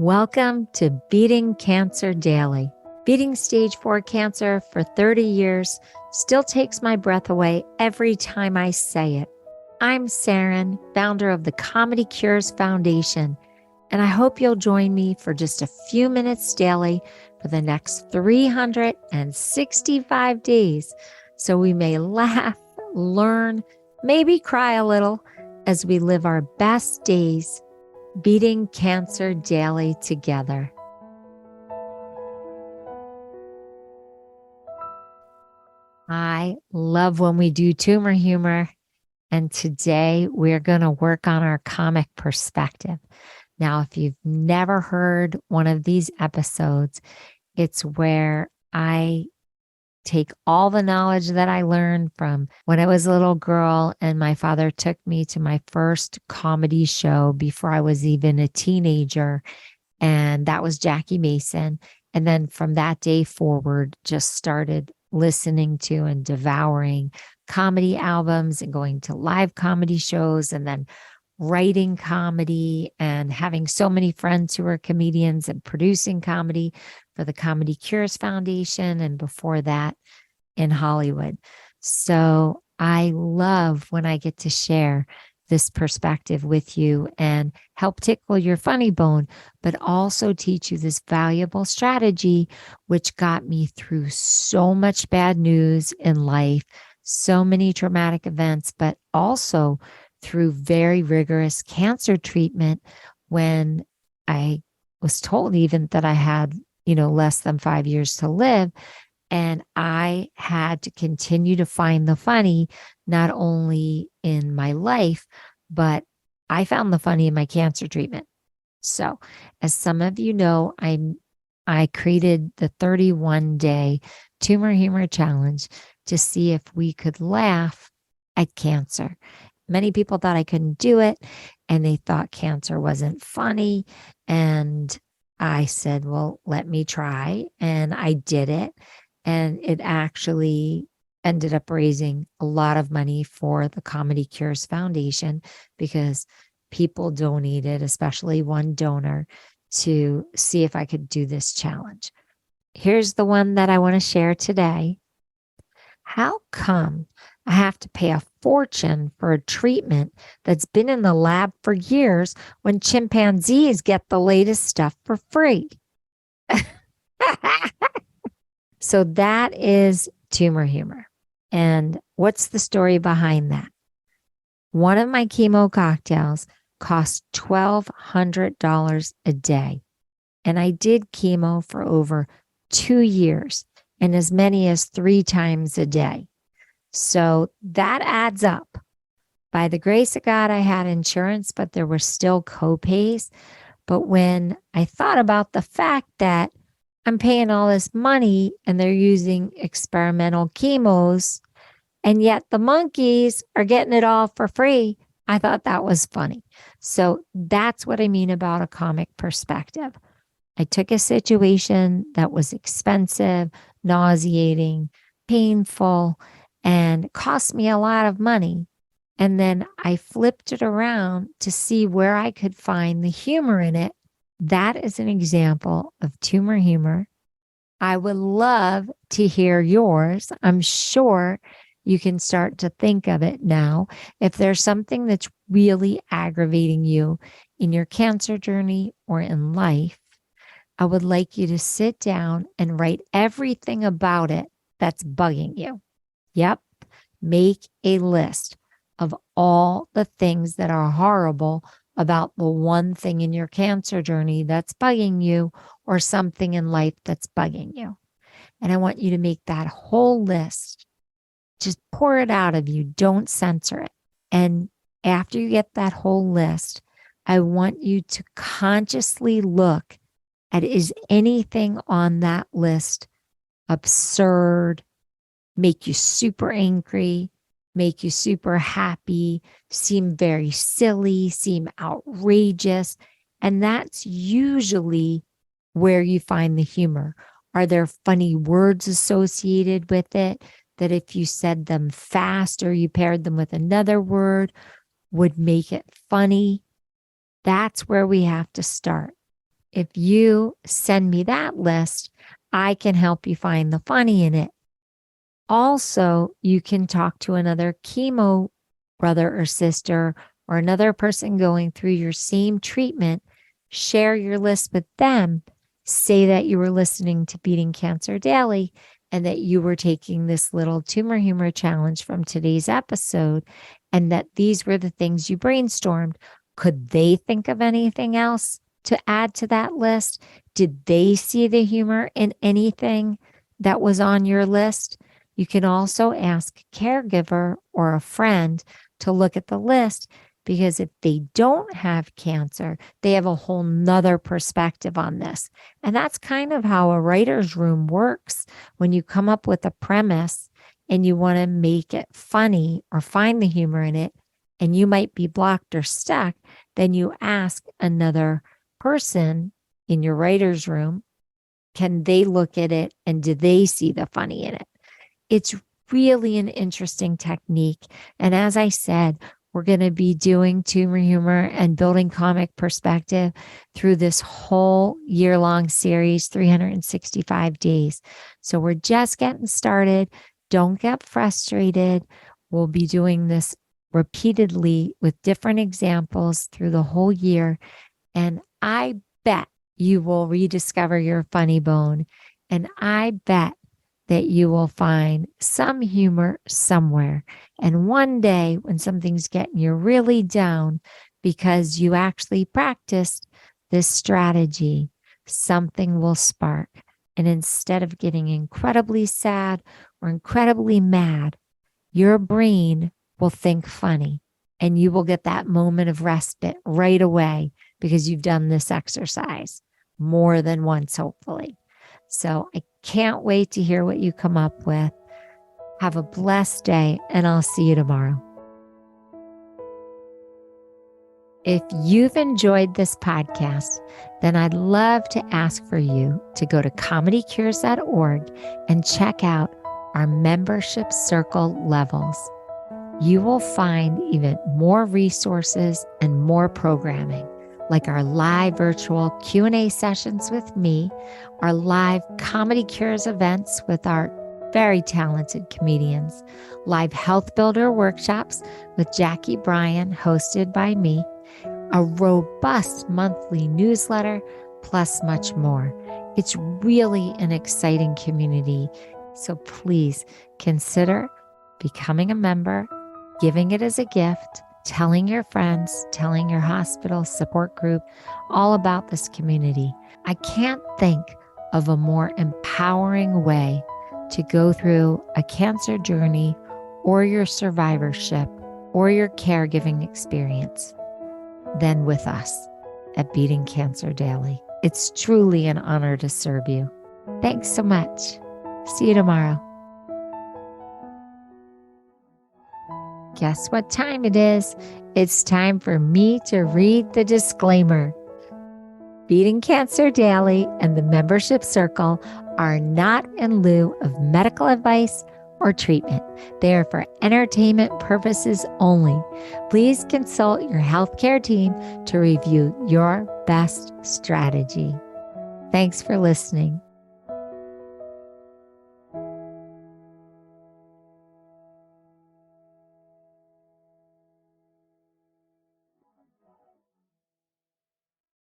Welcome to Beating Cancer Daily. Beating stage 4 cancer for 30 years still takes my breath away every time I say it. I'm Saranne, founder of the Comedy Cures Foundation, and I hope you'll join me for just a few minutes daily for the next 365 days so we may laugh, learn, maybe cry a little as we live our best days beating cancer daily together. I love when we do tumor humor, and today we're going to work on our comic perspective. Now, if you've never heard one of these episodes, it's where I take all the knowledge that I learned from when I was a little girl and my father took me to my first comedy show before I was even a teenager. And that was Jackie Mason. And then from that day forward, just started listening to and devouring comedy albums and going to live comedy shows and then writing comedy and having so many friends who were comedians and producing comedy for the Comedy Cures Foundation, and before that in Hollywood. So I love when I get to share this perspective with you and help tickle your funny bone, but also teach you this valuable strategy, which got me through so much bad news in life, so many traumatic events, but also through very rigorous cancer treatment when I was told even that I had, less than 5 years to live. And I had to continue to find the funny, not only in my life, but I found the funny in my cancer treatment. So as some of you know, I created the 31-day tumor humor challenge to see if we could laugh at cancer. Many people thought I couldn't do it, and they thought cancer wasn't funny. And I said, well, let me try. And I did it. And it actually ended up raising a lot of money for the Comedy Cures Foundation because people donated, especially one donor, to see if I could do this challenge. Here's the one that I want to share today. How come I have to pay a fortune for a treatment that's been in the lab for years when chimpanzees get the latest stuff for free? So that is tumor humor. And what's the story behind that? One of my chemo cocktails cost $1,200 a day. And I did chemo for over 2 years and as many as 3 times a day. So that adds up. By the grace of God, I had insurance, but there were still co-pays. But when I thought about the fact that I'm paying all this money and they're using experimental chemos, and yet the monkeys are getting it all for free, I thought that was funny. So that's what I mean about a comic perspective. I took a situation that was expensive, nauseating, painful, and cost me a lot of money. And then I flipped it around to see where I could find the humor in it. That is an example of tumor humor. I would love to hear yours. I'm sure you can start to think of it now. If there's something that's really aggravating you in your cancer journey or in life, I would like you to sit down and write everything about it that's bugging you. Yep. Make a list of all the things that are horrible about the one thing in your cancer journey that's bugging you, or something in life that's bugging you. And I want you to make that whole list. Just pour it out of you. Don't censor it. And after you get that whole list, I want you to consciously look at, is anything on that list absurd, make you super angry, make you super happy, seem very silly, seem outrageous? And that's usually where you find the humor. Are there funny words associated with it that if you said them fast or you paired them with another word would make it funny? That's where we have to start. if you send me that list, I can help you find the funny in it. Also, you can talk to another chemo brother or sister or another person going through your same treatment, share your list with them, say that you were listening to Beating Cancer Daily and that you were taking this little tumor humor challenge from today's episode and that these were the things you brainstormed. Could they think of anything else to add to that list? Did they see the humor in anything that was on your list? You can also ask a caregiver or a friend to look at the list because if they don't have cancer, they have a whole nother perspective on this. And that's kind of how a writer's room works. When you come up with a premise and you want to make it funny or find the humor in it, and you might be blocked or stuck, then you ask another person in your writer's room, can they look at it and do they see the funny in it? It's really an interesting technique. And as I said, we're going to be doing tumor humor and building comic perspective through this whole year-long series, 365 days. So we're just getting started. Don't get frustrated. We'll be doing this repeatedly with different examples through the whole year. And I bet you will rediscover your funny bone. And I bet that you will find some humor somewhere. And one day when something's getting you really down because you actually practiced this strategy, something will spark. And instead of getting incredibly sad or incredibly mad, your brain will think funny and you will get that moment of respite right away because you've done this exercise more than once, hopefully. So I can't wait to hear what you come up with. Have a blessed day, and I'll see you tomorrow. If you've enjoyed this podcast, then I'd love to ask for you to go to comedycures.org and check out our membership circle levels. You will find even more resources and more programming, like our live virtual Q&A sessions with me, our live Comedy Cures events with our very talented comedians, live health builder workshops with Jackie Bryan, hosted by me, a robust monthly newsletter, plus much more. It's really an exciting community. So please consider becoming a member, giving it as a gift, telling your friends, telling your hospital support group all about this community. I can't think of a more empowering way to go through a cancer journey or your survivorship or your caregiving experience than with us at Beating Cancer Daily. It's truly an honor to serve you. Thanks so much. See you tomorrow. Guess what time it is? It's time for me to read the disclaimer. Beating Cancer Daily and the Membership Circle are not in lieu of medical advice or treatment. They are for entertainment purposes only. Please consult your healthcare team to review your best strategy. Thanks for listening.